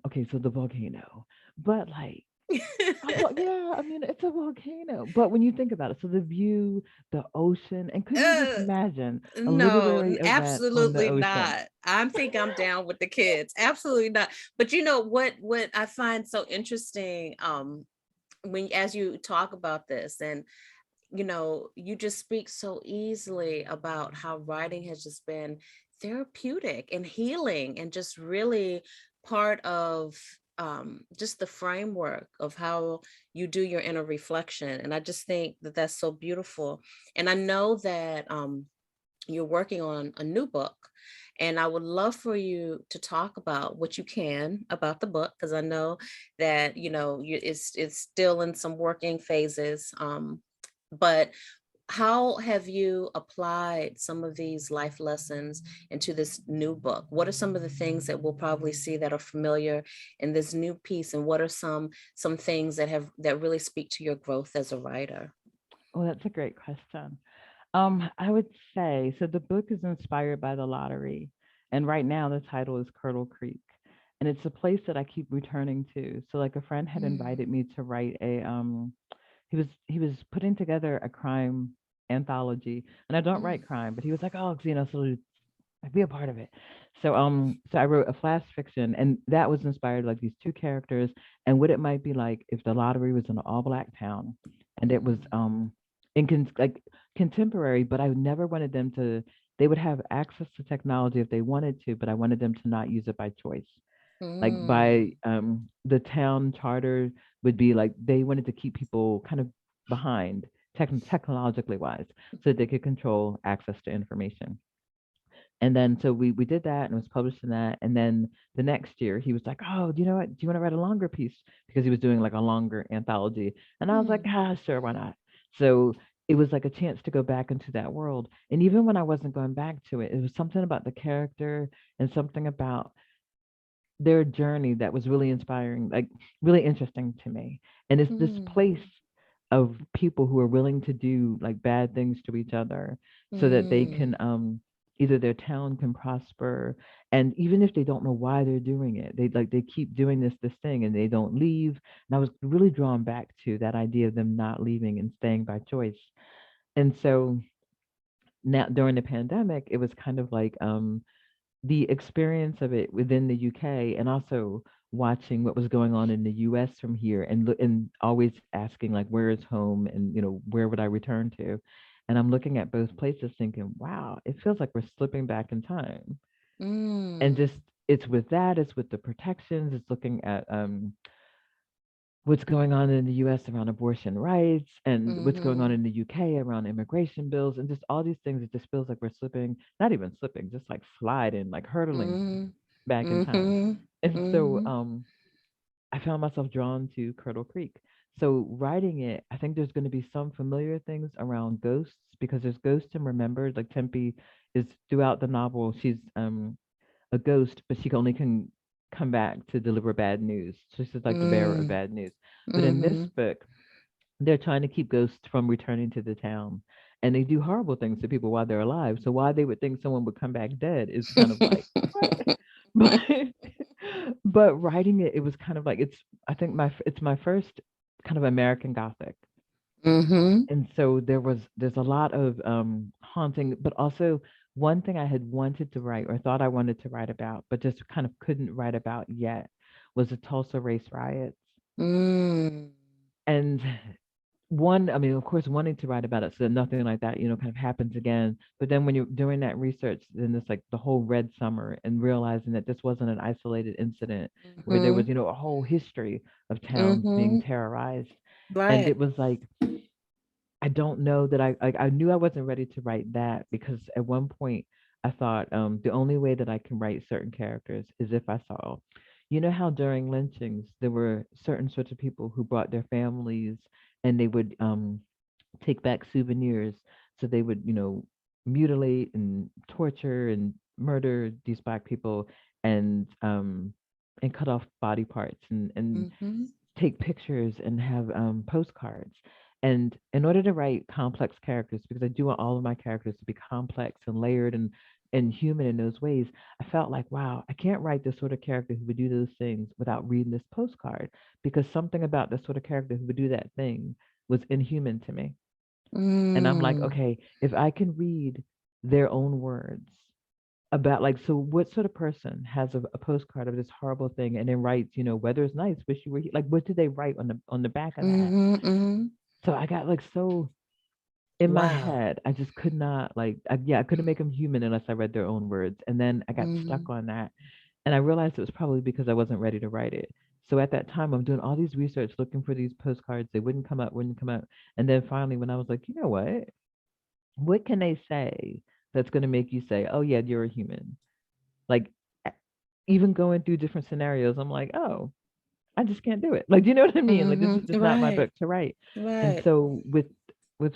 S2: okay, so the volcano. But like yeah, I mean it's a volcano. But when you think about it, so the view, the ocean, and could you just
S3: Uh,
S2: imagine a
S3: no,
S2: literary event on the
S3: absolutely
S2: ocean?
S3: not. I'm down with the kids. Absolutely not. But you know what I find so interesting, when as you talk about this, and you just speak so easily about how writing has just been therapeutic and healing and just really part of, just the framework of how you do your inner reflection. And I just think that that's so beautiful. And I know that, you're working on a new book. And I would love for you to talk about what you can about the book, because I know that it's still in some working phases. But how have you applied some of these life lessons into this new book? What are some of the things that we'll probably see that are familiar in this new piece, and what are some things that really speak to your growth as a writer?
S2: Oh, that's a great question. I would say so the book is inspired by the lottery. And right now the title is Curdle Creek. And it's a place that I keep returning to. So like a friend had invited me to write he was putting together a crime anthology. And I don't write crime, but he was like, oh, so like be a part of it. So I wrote a flash fiction, and that was inspired like these two characters and what it might be like if the lottery was in an all black town, and it was like contemporary, but I never wanted them to. They would have access to technology if they wanted to, but I wanted them to not use it by choice. Like by
S3: Mm,
S2: the town charter would be like they wanted to keep people kind of behind technologically wise, so they could control access to information. And then so we did that and it was published in that. And then the next year he was like, oh, do you know what? Do you want to write a longer piece? Because he was doing like a longer anthology. And I was like,
S3: Mm,
S2: sure, why not? So it was like a chance to go back into that world. And even when I wasn't going back to it, it was something about the character and something about their journey that was really inspiring, like really interesting to me. And it's this
S3: mm,
S2: place of people who are willing to do like bad things to each other so that they
S3: mm,
S2: can either their town can prosper, and even if they don't know why they're doing it, they keep doing this thing and they don't leave. And I was really drawn back to that idea of them not leaving and staying by choice. And so now during the pandemic it was kind of like the experience of it within the UK, and also watching what was going on in the US from here, and always asking like where is home, and where would I return to. And I'm looking at both places thinking, wow, it feels like we're slipping back in time. And
S3: mm,
S2: just it's with that, it's with the protections, it's looking at what's going on in the US around abortion rights, and what's going on
S3: mhm,
S2: in the UK around immigration bills, and just all these things. It just feels like we're slipping, not even slipping, just like sliding, like hurtling
S3: mhm,
S2: back in time.
S3: mhm,
S2: And so
S3: mhm,
S2: I found myself drawn to Curdle Creek. So writing it, I think there's going to be some familiar things around ghosts, because there's ghosts and remembered. Like Tempe is throughout the novel, she's a ghost, but she only can come back to deliver bad news. So she's like the bearer of
S3: mm,
S2: bad news. But in this
S3: mhm.
S2: book, they're trying to keep ghosts from returning to the town. And they do horrible things to people while they're alive. So why they would think someone would come back dead is kind of like, what? But but writing it, it was kind of like I think it's my first kind of American Gothic.
S3: Mhm,
S2: And so there's a lot of haunting, but also one thing I had wanted to write or thought I wanted to write about, but just kind of couldn't write about yet, was the Tulsa race riots.
S3: mm,
S2: And I mean, of course, wanting to write about it so that nothing like that, kind of happens again. But then when you're doing that research, then it's like the whole Red Summer, and realizing that this wasn't an isolated incident, where there was,
S3: mhm,
S2: a whole history of towns being
S3: mhm.
S2: terrorized. And
S3: Right.
S2: it was like, I don't know that I knew I wasn't ready to write that, because at one point I thought the only way that I can write certain characters is if I saw, how during lynchings there were certain sorts of people who brought their families, and they would take back souvenirs. So they would, mutilate and torture and murder these Black people, and cut off body parts, and
S3: Mhm,
S2: take pictures and have postcards. And in order to write complex characters, because I do want all of my characters to be complex and layered and human in those ways, I felt like, wow, I can't write this sort of character who would do those things without reading this postcard, because something about this sort of character who would do that thing was inhuman to me. And I'm like,
S3: mm,
S2: okay, if I can read their own words about, like, so what sort of person has a postcard of this horrible thing and then writes, weather's nice, wish you were here. Like, what did they write on the back of that?
S3: mhm, mhm.
S2: So I got like so in my
S3: Wow.
S2: head, I just could not, like, I couldn't make them human unless I read their own words. And then I got stuck
S3: Mhm,
S2: on that, and I realized it was probably because I wasn't ready to write it. So at that time, I'm doing all these research looking for these postcards. They wouldn't come up. And then finally, when I was like, you know what can they say that's going to make you say, oh yeah, you're a human? Like, a- even going through different scenarios, I'm like, oh, I just can't do it. Like, you know what I mean? Like, this
S3: mhm.
S2: is just not my
S3: Right.
S2: book to write. And
S3: Right.
S2: so with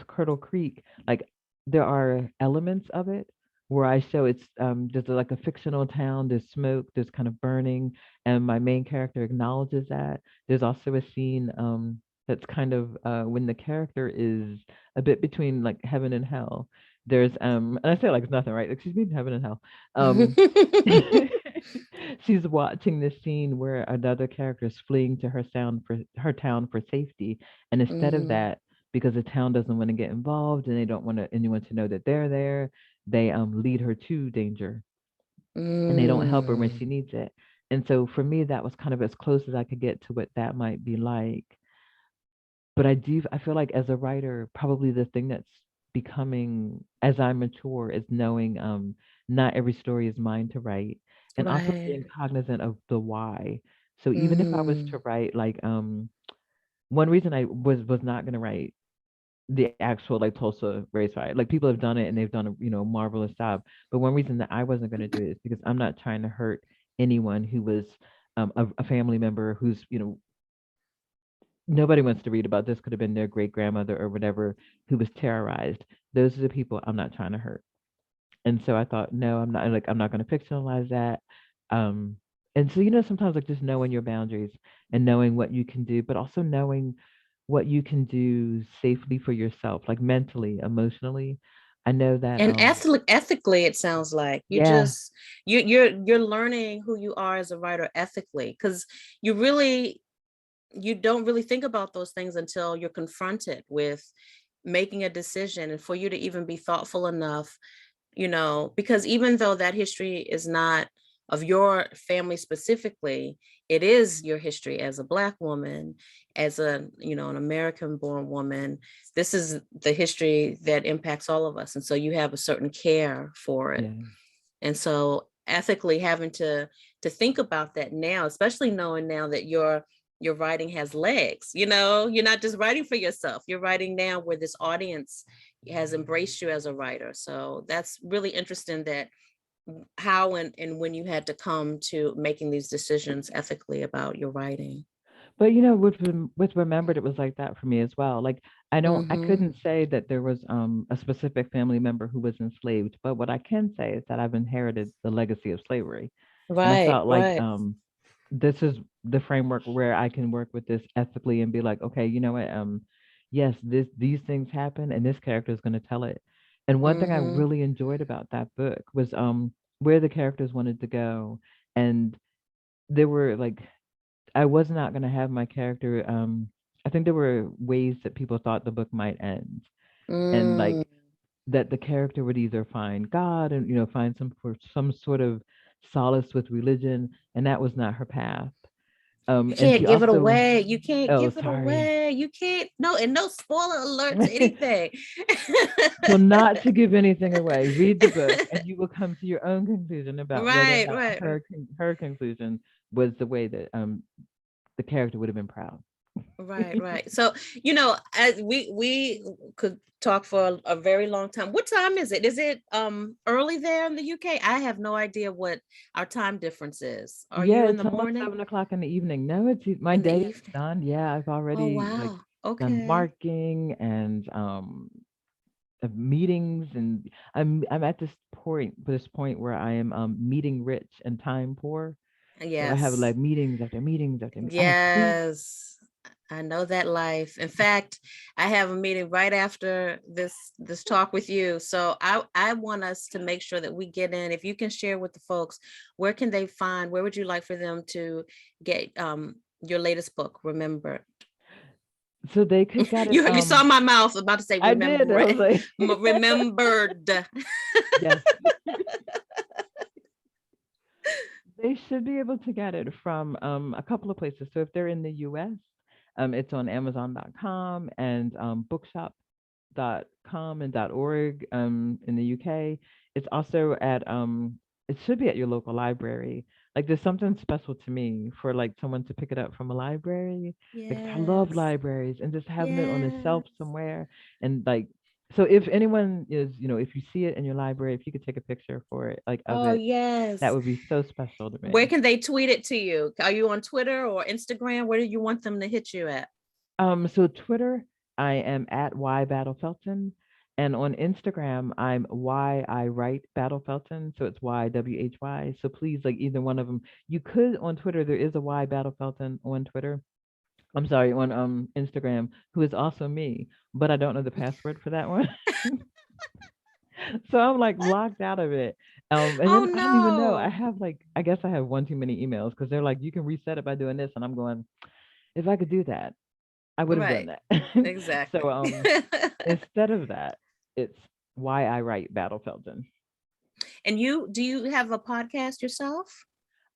S2: Curdle Creek, like, there are elements of it where I show there's like a fictional town, there's smoke, there's kind of burning, and my main character acknowledges that. There's also a scene that's kind of when the character is a bit between like heaven and hell. There's and I say like it's nothing, right? Like, she's between heaven and hell. Um she's watching this scene where another character is fleeing to her town for safety, and instead of
S3: Mm,
S2: that, because the town doesn't want to get involved and they don't want anyone to know that they're there, they lead her to danger, and they don't help her when
S3: mm.
S2: she needs it. And so for me, that was kind of as close as I could get to what that might be like. But I feel like as a writer, probably the thing that's becoming as I mature is knowing not every story is mine to write, and also being
S3: Right.
S2: cognizant of the why. So even if I was
S3: Mm,
S2: to write like one reason I was not going to write the actual like Tulsa race riot. Like people have done it and they've done a marvelous job. But one reason that I wasn't going to do it is because I'm not trying to hurt anyone who was a family member who's nobody wants to read about. This could have been their great grandmother or whatever who was terrorized. Those are the people I'm not trying to hurt. And so I thought, no, I'm not going to fictionalize that. Um, and so sometimes like just knowing your boundaries and knowing what you can do, but also knowing what you can do safely for yourself, like mentally, emotionally. I know that
S3: And ethically, it sounds like
S2: yeah,
S3: you're learning who you are as a writer ethically, because you don't really think about those things until you're confronted with making a decision. And for you to even be thoughtful enough, because even though that history is not of your family specifically, it is your history as a Black woman, as an American born woman. This is the history that impacts all of us. And so you have a certain care for it.
S2: yeah.
S3: And so ethically having to think about that now, especially knowing now that your writing has legs, you're not just writing for yourself, you're writing now where this audience has embraced you as a writer. So that's really interesting, that how and when you had to come to making these decisions ethically about your writing.
S2: But with Remembered, it was like that for me as well. Like I
S3: Mm-hmm.
S2: couldn't say that there was a specific family member who was enslaved, but what I can say is that I've inherited the legacy of slavery. And I
S3: Right,
S2: felt like
S3: right.
S2: this is the framework where I can work with this ethically and be like, okay, you know what? Yes, these things happen, and this character is going to tell it. And one thing I
S3: Mm-hmm.
S2: really enjoyed about that book was where the characters wanted to go, and there were like I was not going to have my character. I think there were ways that people thought the book might end, and
S3: Mm.
S2: like that the character would either find God and find some sort of solace with religion, and that was not her path.
S3: You
S2: And
S3: can't
S2: she
S3: give it
S2: also,
S3: away. You can't
S2: oh,
S3: give it
S2: sorry.
S3: away. You can't. No, and no spoiler alerts, anything.
S2: So not to give anything away, read the book, and you will come to your own conclusion about whether or
S3: Right,
S2: not
S3: right,
S2: her conclusion was the way that the character would have been proud.
S3: right, right. So, as we could talk for a very long time. What time is it? Is it early there in the UK? I have no idea what our time difference is. Are
S2: Yeah,
S3: you in
S2: it's
S3: the
S2: almost
S3: morning?
S2: 7 o'clock in the evening. No, my
S3: In the
S2: day is
S3: evening?
S2: done. Yeah, I've
S3: Oh,
S2: already like
S3: wow.
S2: done
S3: Okay.
S2: marking and meetings, and I'm at this point where I am meeting rich and time poor. So I have
S3: Yes.
S2: like meetings after meetings after I have tweets.
S3: Yes, I know that life. In fact, I have a meeting right after this talk with you. So I want us to make sure that we get in. If you can share with the folks, where would you like for them to get your latest book, Remember?
S2: So they could get it.
S3: You saw my mouth about to say
S2: I did.
S3: remember
S2: I was like,
S3: remembered.
S2: yes. They should be able to get it from a couple of places. So if they're in the US, it's on Amazon.com and bookshop.com and .org in the UK. It's also at it should be at your local library. Like there's something special to me for like someone to pick it up from a library. Like I love
S3: Yes.
S2: libraries and just having it on a
S3: Yes.
S2: shelf somewhere and like so if anyone is, if you see it in your library, if you could take a picture for it, like of
S3: Oh,
S2: it, that
S3: yes.
S2: would be so special to
S3: Where
S2: me.
S3: can they tweet it to you? Are you on Twitter or Instagram? Where do you want them to hit you at?
S2: So Twitter, I am at Y Battle-Felton, and on Instagram, I'm Y I Write Battle-Felton. So it's YWHY. So please, like either one of them. You could on Twitter. There is a Y Battle-Felton on Twitter. I'm sorry, on Instagram, who is also me, but I don't know the password for that one. So I'm like locked out of it. And
S3: Oh
S2: then I don't even know.
S3: no.
S2: I guess I have one too many emails because they're like, you can reset it by doing this, and I'm going, if I could do that, I would have done
S3: Right.
S2: that.
S3: Exactly.
S2: So instead of that, it's why I write Battle-Felton.
S3: And do you have a podcast yourself?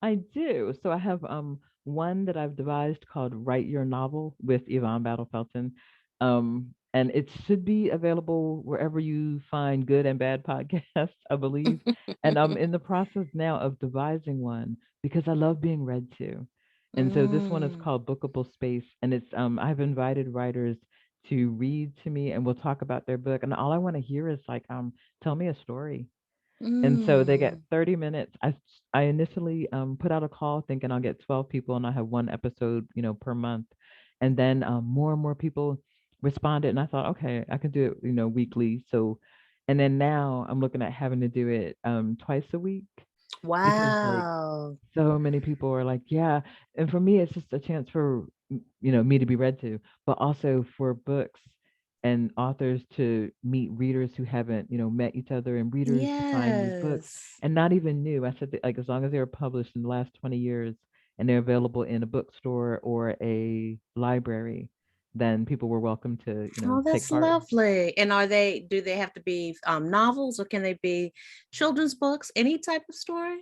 S2: I do. So I have one that I've devised called Write Your Novel with Yvonne Battle-Felton. And it should be available wherever you find good and bad podcasts, I believe. And I'm in the process now of devising one because I love being read to. And so this one is
S3: Mm.
S2: called Bookable Space, and it's I've invited writers to read to me, and we'll talk about their book. And all I want to hear is like, tell me a story. And so they get
S3: Mm.
S2: 30 minutes. I initially put out a call thinking I'll get 12 people and I have one episode, per month. And then more and more people responded, and I thought, okay, I can do it, weekly. So, and then now I'm looking at having to do it twice a week, because like
S3: Wow.
S2: so many people are like, yeah. And for me, it's just a chance for, me to be read to, but also for books and authors to meet readers who haven't, met each other, and readers to find new books,
S3: Yes.
S2: and not even new. I said that, like, as long as they were published in the last 20 years and they're available in a bookstore or a library, then people were welcome to,
S3: Oh,
S2: take
S3: that's
S2: part.
S3: lovely. And do they have to be novels, or can they be children's books? Any type of story?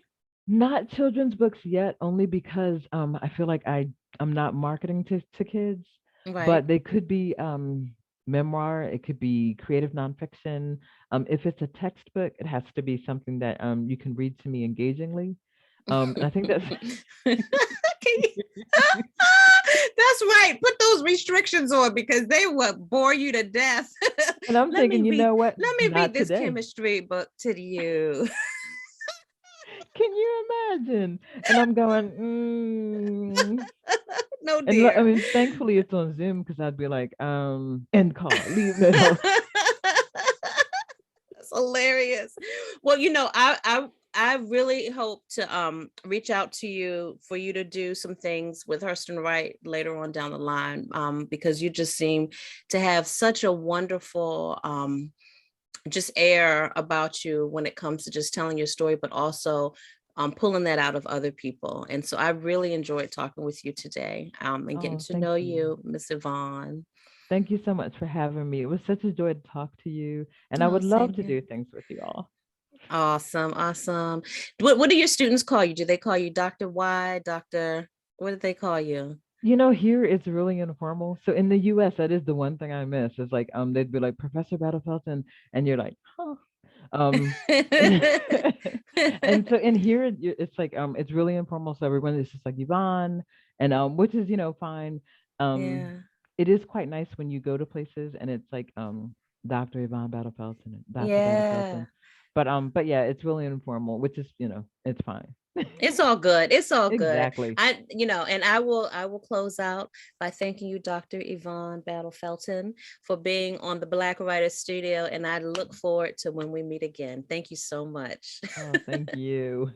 S2: Not children's books yet, only because I feel like I'm not marketing to kids,
S3: Right.
S2: but they could be memoir, it could be creative nonfiction. If it's a textbook, it has to be something that you can read to me engagingly. And I think that's
S3: That's right. Put those restrictions on, because they will bore you to death.
S2: and I'm
S3: Let me
S2: thinking, you
S3: read,
S2: know what?
S3: let me read
S2: Not
S3: this
S2: today.
S3: chemistry book to you.
S2: Can you imagine? And I'm going,
S3: No,
S2: and I
S3: dear.
S2: mean, thankfully it's on Zoom, because I'd be like, end call, leave now.
S3: That's hilarious. Well, I really hope to reach out to you for you to do some things with Hurston Wright later on down the line, because you just seem to have such a wonderful just air about you when it comes to just telling your story, but also pulling that out of other people. And so I really enjoyed talking with you today, and getting
S2: Oh,
S3: to
S2: thank
S3: know
S2: you.
S3: you, Miss Yvonne.
S2: Thank you so much for having me. It was such a joy to talk to you, and I
S3: Oh,
S2: would love
S3: same
S2: to do
S3: here.
S2: things with you all.
S3: Awesome, awesome. What do your students call you? Do they call you Dr. Y, Dr. What do they call you?
S2: Here it's really informal. So in the US, that is the one thing I miss. Is like they'd be like Professor Battle-Felton, and you're like, huh. And, and so in here it's like it's really informal. So everyone is just like Yvonne, and which is fine. Um,
S3: Yeah,
S2: it is quite nice when you go to places and it's like Dr. Yvonne Battle-Felton and Dr.
S3: yeah.
S2: Battle-Felton. But yeah, it's really informal, which is it's fine.
S3: It's all good. It's all good.
S2: Exactly.
S3: And I will close out by thanking you, Dr. Yvonne Battle-Felton, for being on the Black Writers Studio. And I look forward to when we meet again. Thank you so much.
S2: Oh, thank you.